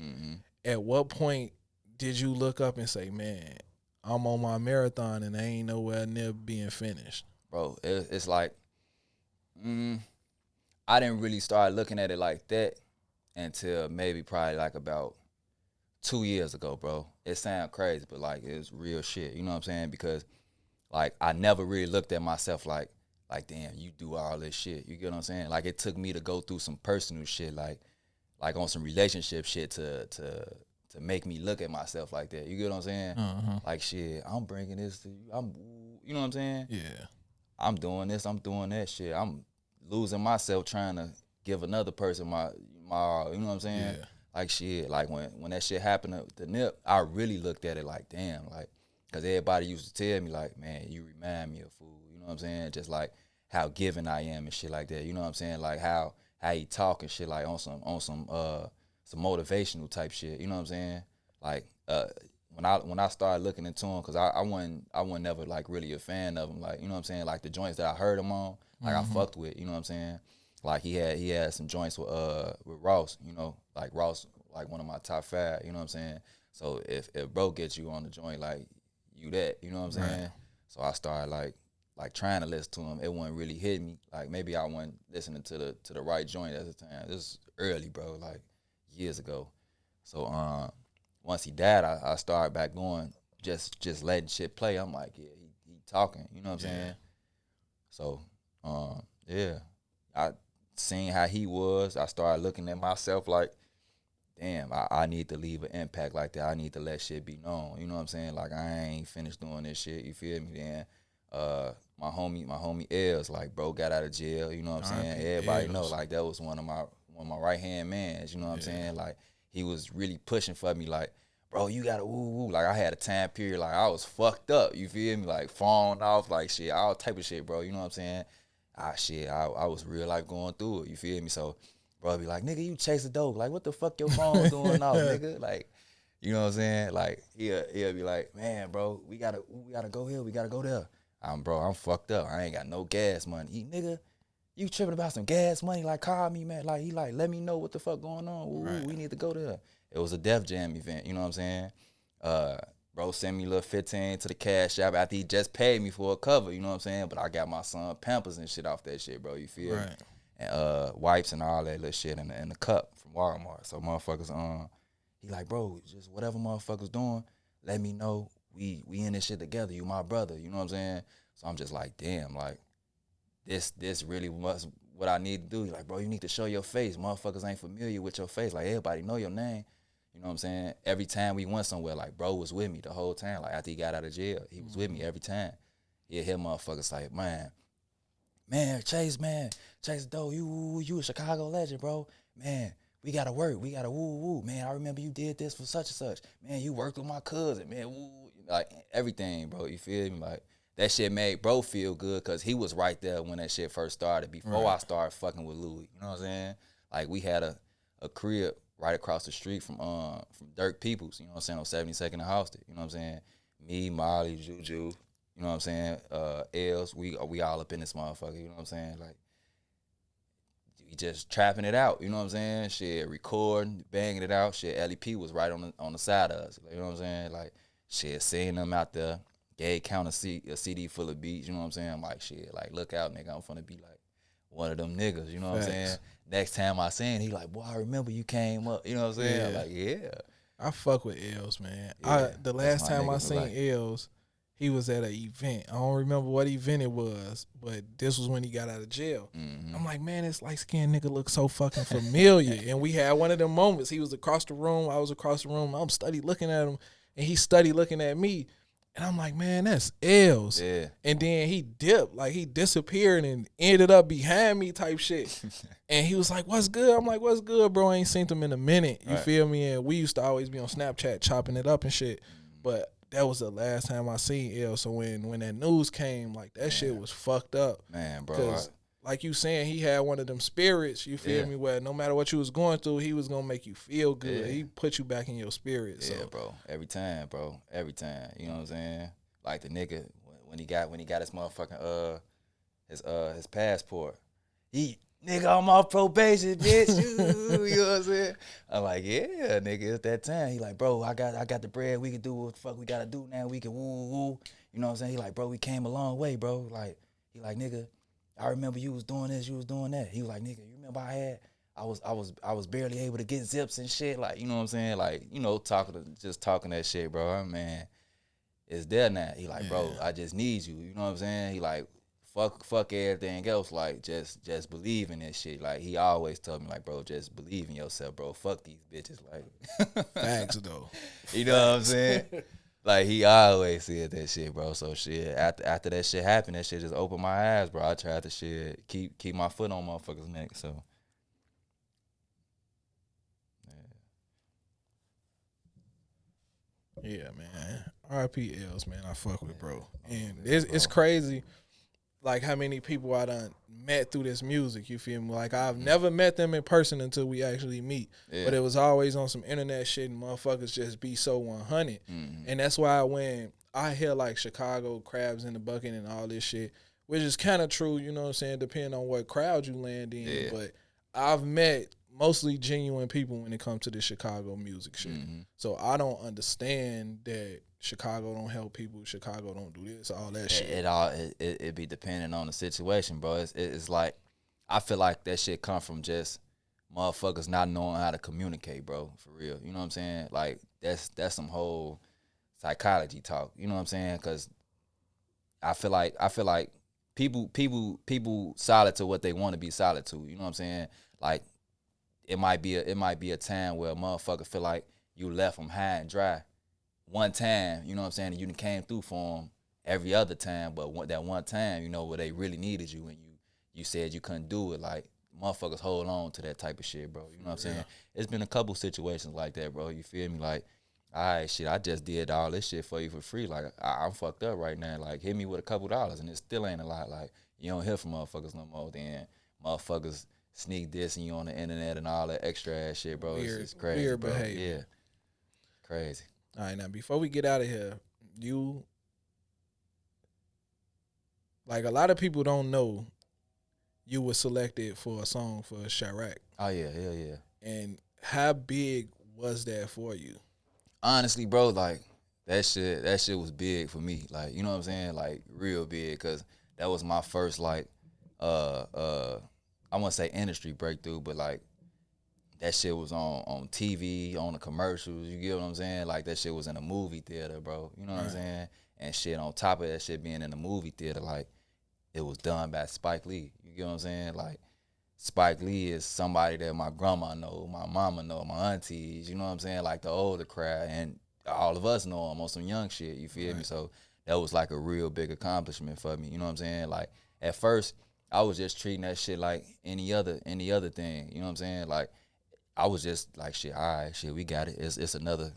At what point did you look up and say, man, I'm on my marathon and I ain't nowhere near being finished? Bro, it's like, I didn't really start looking at it like that until maybe probably like about 2 years ago, bro. It sounds crazy, but like it's real shit. You know what I'm saying? Because like I never really looked at myself like damn, you do all this shit. You get what I'm saying? Like it took me to go through some personal shit, like on some relationship shit to to make me look at myself like that. You get what I'm saying? Like, shit, I'm bringing this to you. You know what I'm saying? Yeah. I'm doing this, I'm doing that shit. I'm losing myself trying to give another person my you know what I'm saying? Yeah. Like, shit, like when that shit happened to Nip, I really looked at it like, damn, like, because everybody used to tell me, like, man, you remind me of fool. You know what I'm saying? Just like how giving I am and shit like that. You know what I'm saying? Like how he talk and shit, like on some motivational type shit. You know what I'm saying? Like when I started looking into him, cause I wasn't never like really a fan of him. Like, you know what I'm saying? Like the joints that I heard him on, like I fucked with. You know what I'm saying? Like he had some joints with Ross. You know, like Ross, like one of my top 5. You know what I'm saying? So if bro gets you on the joint, like you that. You know what I'm saying? Right. So I started like trying to listen to him. It wasn't really hitting me. Like maybe I wasn't listening to the right joint at the time. This is early, bro, like years ago. So once he died, I started back going, just letting shit play. I'm like, yeah, he talking. You know what I'm saying? So yeah, I seen how he was. I started looking at myself like, damn, I need to leave an impact like that. I need to let shit be known. You know what I'm saying? Like I ain't finished doing this shit. You feel me? Then my homie Els, like, bro got out of jail. You know what I'm saying? Everybody know, like, that was one of my right hand mans. You know what I'm saying? Like he was really pushing for me. Like, bro, you gotta woo woo. Like I had a time period, like I was fucked up. You feel me? Like falling off, like shit, all type of shit, bro. You know what I'm saying? Shit, I was real life going through it. You feel me? So bro be like, nigga, you chase the dope. Like, what the fuck your phone doing off, nigga? Like, you know what I'm saying? Like, he'll be like, man, bro, we gotta go here, we gotta go there. Bro, I'm fucked up. I ain't got no gas money. Nigga, you tripping about some gas money? Like, call me, man. Like, he like, let me know what the fuck going on. Ooh, right. We need to go there. It was a Def Jam event, you know what I'm saying? Bro sent me a little 15 to the cash app after he just paid me for a cover, you know what I'm saying? But I got my son Pampers and shit off that shit, bro. You feel me? And wipes and all that little shit in the cup from Walmart. So motherfuckers, he like, bro, just whatever motherfuckers doing, let me know. We in this shit together. You my brother. You know what I'm saying? So I'm just like, damn, like this really was what I need to do. He's like, bro, you need to show your face. Motherfuckers ain't familiar with your face. Like, everybody know your name. You know what I'm saying? Every time we went somewhere, like, bro was with me the whole time. Like, after he got out of jail, he was with me every time. He'll hear motherfuckers like, Chase, though, you a Chicago legend, bro. Man, we gotta work. We gotta woo. Man, I remember you did this for such and such. Man, you worked with my cousin, man. Woo. Like, everything, bro. You feel me? Like, that shit made bro feel good because he was right there when that shit first started, before I started fucking with Louis. You know what I'm saying? Like, we had a crib right across the street from Dirk Peoples, you know what I'm saying, on 72nd and Halsted. You know what I'm saying? Me, Molly, Juju, you know what I'm saying? Els, we all up in this motherfucker, you know what I'm saying? Like, we just trapping it out, you know what I'm saying? Shit, recording, banging it out. Shit, LEP was right on the side of us, you know what I'm saying? Like, shit, seeing them out there, gave Count a CD full of beats, you know what I'm saying? I'm like, shit, like, look out, nigga, I'm finna be like one of them niggas, you know what I'm saying? Next time I seen, he like, boy, I remember you came up, you know what I'm saying? I'm like, yeah. I fuck with Els, man. Yeah, the last time I seen Els, he was at an event. I don't remember what event it was, but this was when he got out of jail. I'm like, man, this light-skinned nigga looks so fucking familiar. And we had one of them moments. He was across the room. I was across the room. I'm study looking at him, and he study looking at me. And I'm like, man, that's Els. Yeah. And then he dipped, like he disappeared and ended up behind me type shit. And he was like, what's good? I'm like, what's good, bro? I ain't seen him in a minute. You feel me? And we used to always be on Snapchat chopping it up and shit. But that was the last time I seen Els. So when that news came, like that shit was fucked up. Man, bro. Because like you saying, he had one of them spirits, you feel me, where no matter what you was going through, he was going to make you feel good. He put you back in your spirit. Yeah, so. Bro. Every time, bro. Every time. You know what I'm saying? Like the nigga, when he got his motherfucking, his passport, nigga, I'm off probation, bitch. You know what I'm saying? I'm like, yeah, nigga, it's that time. He like, bro, I got the bread. We can do what the fuck we got to do now. We can woo. You know what I'm saying? He like, bro, we came a long way, bro. Like, he like, nigga, I remember you was doing this, you was doing that. He was like, nigga, you remember I was barely able to get zips and shit. Like, you know what I'm saying? Like, you know, talking that shit, bro. Man, it's there now. He like, bro, I just need you. You know what I'm saying? He like, fuck everything else. Like, just believe in this shit. Like, he always told me, like, bro, just believe in yourself, bro. Fuck these bitches. Like, Facts though. You know what I'm saying? Like, he always said that shit, bro. So shit, after that shit happened, that shit just opened my eyes, bro. I tried to shit keep my foot on motherfuckers' neck. So yeah, man. R.I.P. L's, man. I fuck with bro. And it's crazy, like how many people I done met through this music. You feel me? Like I've never met them in person until we actually meet. Yeah. But it was always on some internet shit, and motherfuckers just be so 100. And that's why when I hear like Chicago crabs in the bucket and all this shit, which is kind of true, you know what I'm saying, depending on what crowd you land in. Yeah. But I've met mostly genuine people when it comes to the Chicago music shit. So I don't understand that Chicago don't help people, Chicago don't do this, all that shit. It be depending on the situation, bro. It's like, I feel like that shit come from just motherfuckers not knowing how to communicate, bro, for real. You know what I'm saying? Like, that's some whole psychology talk, you know what I'm saying? Because I feel like people solid to what they want to be solid to, you know what I'm saying? Like, it might be a time where a motherfucker feel like you left them high and dry one time, you know what I'm saying, and you came through for them every other time, but that one time, you know, where they really needed you and you said you couldn't do it, like, motherfuckers hold on to that type of shit, bro. You know what I'm saying? It's been a couple situations like that, bro. You feel me? Like, all right, shit, I just did all this shit for you for free. Like, I'm fucked up right now. Like, hit me with a couple dollars, and it still ain't a lot. Like, you don't hear from motherfuckers no more. Then motherfuckers sneak this and you on the internet and all that extra ass shit, bro. It's crazy, weird bro. Behavior. Yeah, crazy. All right, now before we get out of here, like a lot of people don't know you were selected for a song for Chirac. Oh yeah, hell yeah. And how big was that for you? Honestly, bro, like that shit was big for me. Like, you know what I'm saying? Like, real big, cause that was my first like I wouldn't say industry breakthrough, but like that shit was on TV, on the commercials, you get what I'm saying? Like, that shit was in a movie theater, bro. You know what I'm saying? And shit, on top of that shit being in the movie theater, like, it was done by Spike Lee. You get what I'm saying? Like, Spike Lee is somebody that my grandma know, my mama know, my aunties, you know what I'm saying? Like, the older crowd, and all of us know him on some young shit, you feel me? So that was like a real big accomplishment for me, you know what I'm saying? Like, at first, I was just treating that shit like any other thing, you know what I'm saying? Like, I was just like, shit, all right, shit, we got it. It's another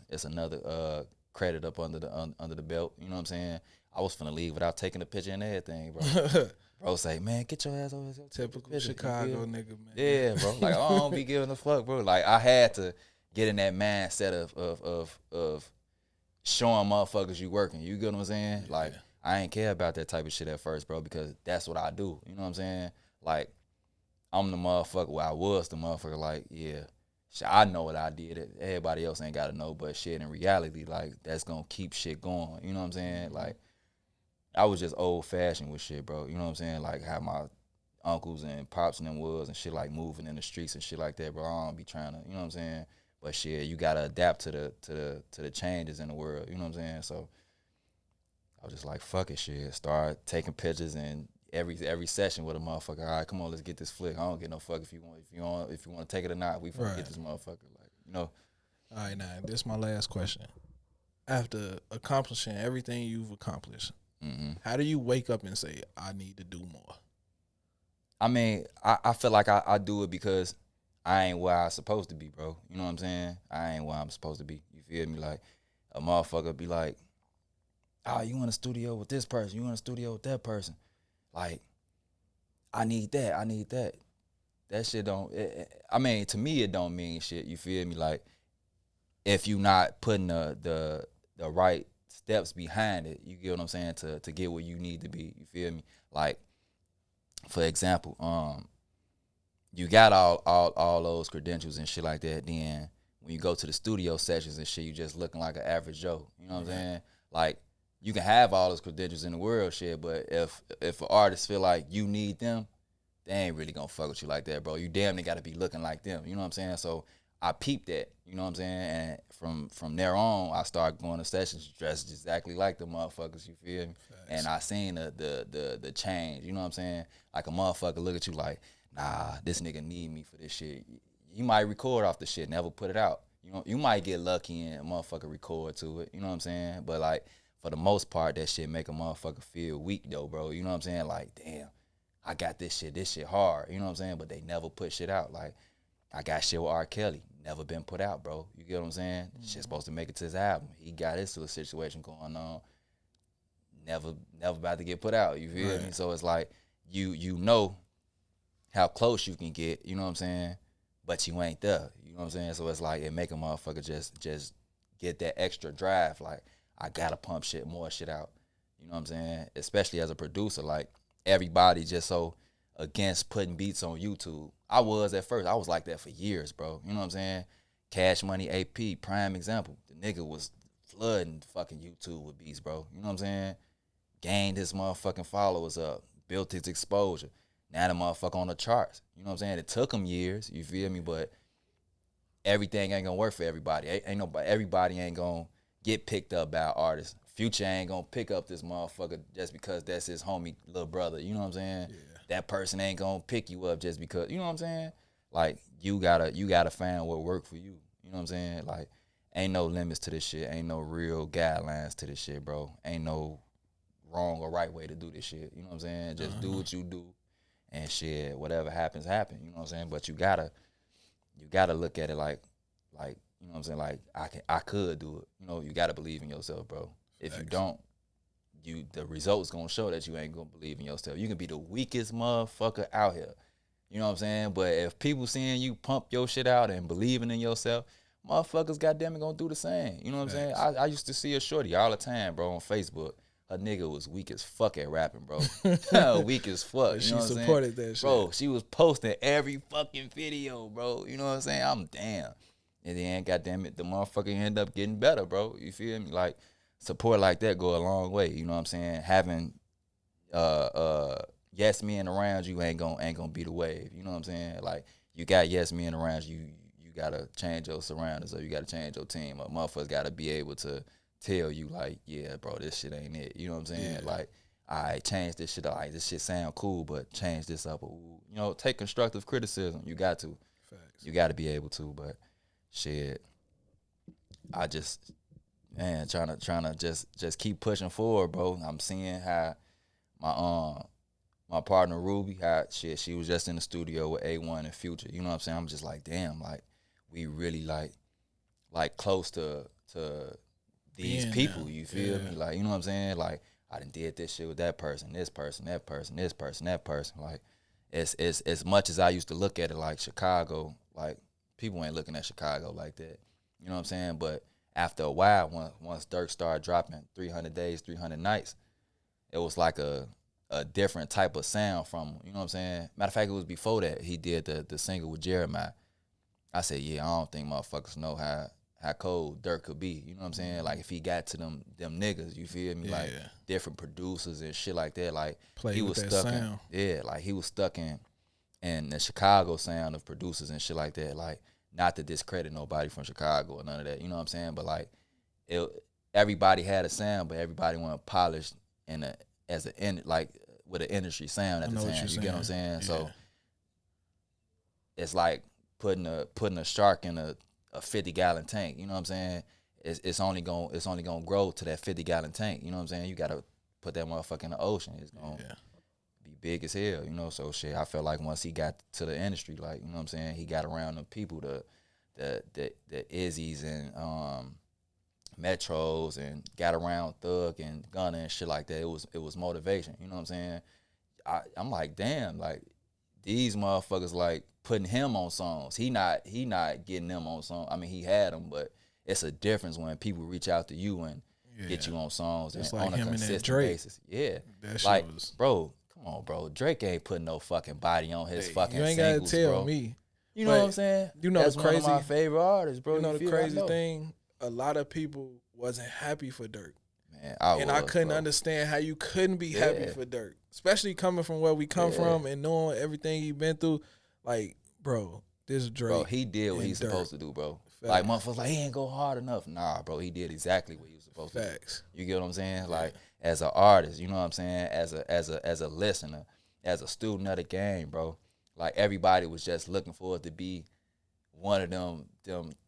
credit up under the belt. You know what I'm saying? I was finna leave without taking a picture and everything, bro. Bro say, man, get your ass over here. Typical Chicago nigga, man. Yeah, bro. Like, I don't be giving a fuck, bro. Like, I had to get in that mindset of showing motherfuckers you working. You get what I'm saying? Yeah. Like, I ain't care about that type of shit at first, bro, because that's what I do. You know what I'm saying? Like, I'm the motherfucker. Well, I was the motherfucker. Like, yeah. Shit, I know what I did. Everybody else ain't got to know, but shit, in reality, like, that's going to keep shit going. You know what I'm saying? Like, I was just old-fashioned with shit, bro. You know what I'm saying? Like, how my uncles and pops and them was and shit, like, moving in the streets and shit like that, bro. I don't be trying to, you know what I'm saying? But shit, you got to adapt to the changes in the world. You know what I'm saying? So I was just like, fuck it, shit. Start taking pictures and every session with a motherfucker. All right, come on, let's get this flick. I don't get no fuck if you want to take it or not. We finna get this motherfucker, like, you know. All right, now this is my last question. After accomplishing everything you've accomplished, how do you wake up and say, I need to do more? I mean, I feel like I do it because I ain't where I'm supposed to be, bro. You know what I'm saying? I ain't where I'm supposed to be. You feel me? Like, a motherfucker be like, oh, you in the studio with this person, you in the studio with that person. Like, I need that. That shit don't, I mean, to me, it don't mean shit, you feel me? Like, if you not putting the right steps behind it, you get what I'm saying, to get where you need to be, you feel me? Like, for example, you got all those credentials and shit like that, then when you go to the studio sessions and shit, you just looking like an average Joe, you know what I'm saying? Like, you can have all those credentials in the world, shit, but if an artist feel like you need them, they ain't really gonna fuck with you like that, bro. You damn near gotta be looking like them, you know what I'm saying? So I peeped that, you know what I'm saying? And from there on, I started going to sessions dressed exactly like the motherfuckers, you feel me? Facts. And I seen the change, you know what I'm saying? Like a motherfucker look at you like, nah, this nigga need me for this shit. You might record off the shit, never put it out. You know, you might get lucky and a motherfucker record to it, you know what I'm saying? But like, for the most part, that shit make a motherfucker feel weak though, bro. You know what I'm saying? Like, damn, I got this shit hard, you know what I'm saying? But they never put shit out. Like, I got shit with R. Kelly, never been put out, bro. You get what I'm saying? Mm-hmm. Shit's supposed to make it to his album. He got his situation going on. Never about to get put out. You feel me? So it's like you know how close you can get. You know what I'm saying? But you ain't there. You know what I'm saying? So it's like it make a motherfucker just get that extra drive. Like I gotta pump more shit out. You know what I'm saying? Especially as a producer, like everybody just so against putting beats on YouTube. I was at first. I was like that for years, bro. You know what I'm saying? Cash Money AP, prime example. The nigga was flooding fucking YouTube with beats, bro. You know what I'm saying? Gained his motherfucking followers up. Built his exposure. Now the motherfucker on the charts. You know what I'm saying? It took him years, you feel me? But everything ain't gonna work for everybody. Everybody ain't gonna get picked up by artists. Future ain't gonna pick up this motherfucker just because that's his homie little brother. You know what I'm saying? Yeah. That person ain't gonna pick you up just because, you know what I'm saying? Like you gotta find what work for you. You know what I'm saying? Like ain't no limits to this shit. Ain't no real guidelines to this shit, bro. Ain't no wrong or right way to do this shit. You know what I'm saying? Just do what you do and shit, whatever happens, happen. You know what I'm saying? But you gotta look at it like, you know what I'm saying? Like I could do it. You know, you gotta believe in yourself, bro. If you don't, the results gonna show that you ain't gonna believe in yourself. You can be the weakest motherfucker out here. You know what I'm saying? But if people seeing you pump your shit out and believing in yourself, motherfuckers goddamn it gonna do the same. You know what I'm saying? I used to see a shorty all the time, bro, on Facebook. Her nigga was weak as fuck at rapping, bro. Weak as fuck. But you know she supported that shit. Bro, she was posting every fucking video, bro. You know what I'm saying? I'm damn. And then goddamn it, the motherfucker end up getting better, bro. You feel me? Like support like that go a long way. You know what I'm saying? Having yes men around you ain't gonna be the wave. You know what I'm saying? Like you got yes men around you, you gotta change your surroundings or you gotta change your team. Or motherfuckers gotta be able to tell you like, yeah, bro, this shit ain't it. You know what I'm saying? Yeah. Like, all right, change this shit up. Like, this shit sound cool, but change this up. Ooh. You know, take constructive criticism. You got to. Facts. You got to be able to. But shit, I just, man, trying to just keep pushing forward, bro. I'm seeing how my partner Ruby, how shit, she was just in the studio with A1 and Future. You know what I'm saying? I'm just like, damn, like we really like close to these people, you feel me? Like, you know what I'm saying? Like, I done did this shit with that person, this person, that person, this person, that person. Like, it's as much as I used to look at it like Chicago, like, people ain't looking at Chicago like that. You know what I'm saying? But after a while, once Dirk started dropping 300 Days, 300 Nights, it was like a different type of sound from him. You know what I'm saying? Matter of fact, it was before that he did the single with Jeremiah. I said, yeah, I don't think motherfuckers know how cold Dirk could be. You know what I'm saying? Like if he got to them niggas, you feel me? Yeah. Like different producers and shit like that. Like he was stuck sound. Like he was stuck in the Chicago sound of producers and shit like that. Like not to discredit nobody from Chicago or none of that. You know what I'm saying? But like everybody had a sound, but everybody wanted polished like with an industry sound at the time. You get what I'm saying? Yeah. So it's like putting a shark in a 50-gallon tank. You know what I'm saying? It's only gonna grow to that 50-gallon tank. You know what I'm saying? You gotta put that motherfucker in the ocean. It's gonna be big as hell. You know, so shit. I felt like once he got to the industry, like, you know what I'm saying, he got around the people, the Izzies and Metros, and got around Thug and Gunna and shit like that. It was motivation. You know what I'm saying? I'm like, damn, like these motherfuckers like putting him on songs. He not getting them on songs. I mean, he had them, but it's a difference when people reach out to you and get you on songs and like on a consistent basis. Yeah, that like shit was... bro, come on, bro. Drake ain't putting no fucking body on his fucking singles, bro. You ain't gotta tell me. You know what I'm saying? You know, that's the crazy, one of my favorite artists, bro. You know the crazy thing? A lot of people wasn't happy for Dirk. Man, I couldn't understand how you couldn't be happy for Dirk, especially coming from where we come from and knowing everything he been through. Like, bro, this Drake. Bro, he did what he's supposed to do, bro. Facts. Like, motherfuckers like, he ain't go hard enough. Nah, bro, he did exactly what he was supposed to do. You get what I'm saying? Yeah. Like, as an artist, you know what I'm saying? As a listener, as a student of the game, bro. Like, everybody was just looking for it to be one of them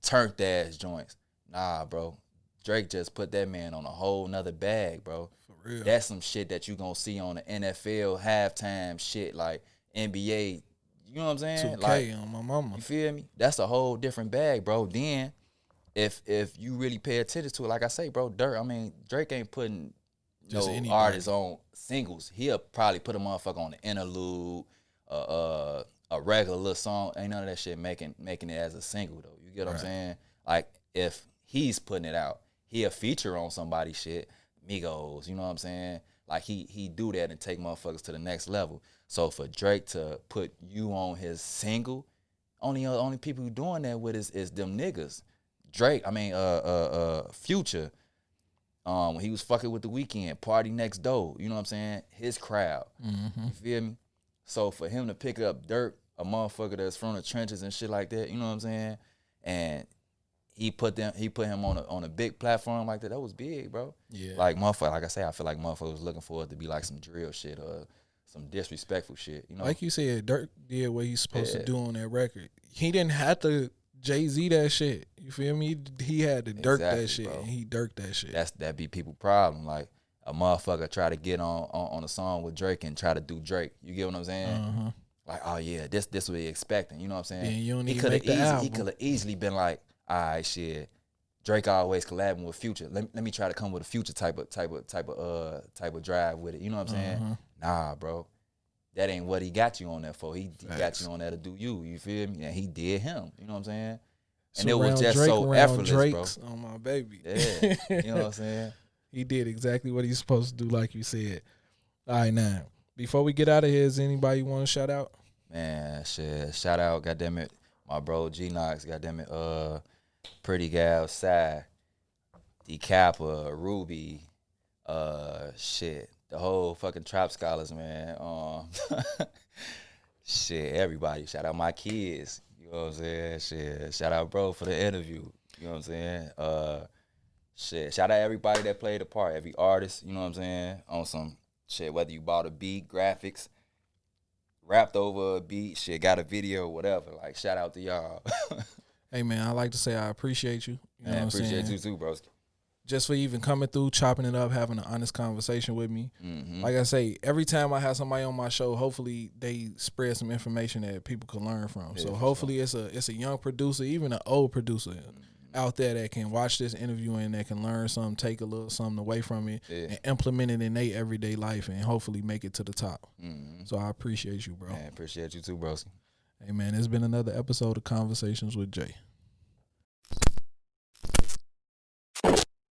turned ass joints. Nah, bro. Drake just put that man on a whole nother bag, bro. For real. That's some shit that you gonna see on the NFL halftime shit, like NBA. You know what I'm saying? 2K like, on my mama. You feel me? That's a whole different bag, bro. Then, if you really pay attention to it, like I say, bro, Drake ain't putting no artists on singles. He'll probably put a motherfucker on the interlude, a regular little song. Ain't none of that shit making it as a single, though. You get what I'm saying? Like, if he's putting it out, he'll feature on somebody's shit, Migos, you know what I'm saying? Like, he do that and take motherfuckers to the next level. So for Drake to put you on his single, only people who doing that with is them niggas. Future, when he was fucking with The Weeknd, Party Next Door, you know what I'm saying? His crowd. Mm-hmm. You feel me? So for him to pick up Dirk, a motherfucker that's from the trenches and shit like that, you know what I'm saying? And he put him on a big platform like that. That was big, bro. Yeah. Like, motherfucker, like I say, I feel like motherfucker was looking for it to be like some drill shit or some disrespectful shit, you know. Like you said, Dirk did what he's supposed to do on that record. He didn't have to Jay-Z that shit. You feel me? He had to Dirk that shit, bro. And he Dirked that shit. That be people's problem. Like, a motherfucker try to get on a song with Drake and try to do Drake. You get what I'm saying? Uh-huh. Like, oh yeah, this what he expecting. You know what I'm saying? Then you don't even make the album. He could have easily been like, all right, shit. Drake always collabing with Future. Let me try to come with a Future type of drive with it. You know what I'm saying? Nah, bro. That ain't what he got you on there for. He got you on there to do you. You feel me? And he did him. You know what I'm saying? And it was just Drake, so effortless, Drake's bro. On my baby. Yeah. You know what I'm saying? He did exactly what he's supposed to do, like you said. All right, now, before we get out of here, is anybody you want to shout out? Man, shit. Shout out, goddammit, my bro G-Nox, goddammit, Pretty Gal, Sai, D-Kappa, Ruby, shit. The whole fucking Trap Scholars, man. Shit, everybody. Shout out my kids. You know what I'm saying? Shit. Shout out, bro, for the interview. You know what I'm saying? Shit. Shout out everybody that played a part. Every artist, you know what I'm saying? On some shit, whether you bought a beat, graphics, rapped over a beat, shit, got a video, whatever. Like, shout out to y'all. Hey, man, I like to say I appreciate you. You know what I'm saying? Appreciate you too, broski. Just for even coming through, chopping it up, having an honest conversation with me. Mm-hmm. Like I say, every time I have somebody on my show, hopefully they spread some information that people can learn from. Yeah, so hopefully it's a young producer, even an old producer out there that can watch this interview and that can learn something, take a little something away from it, and implement it in their everyday life and hopefully make it to the top. Mm-hmm. So I appreciate you, bro. Man, appreciate you too, broski. Hey, man, it's been another episode of Conversations with Jay.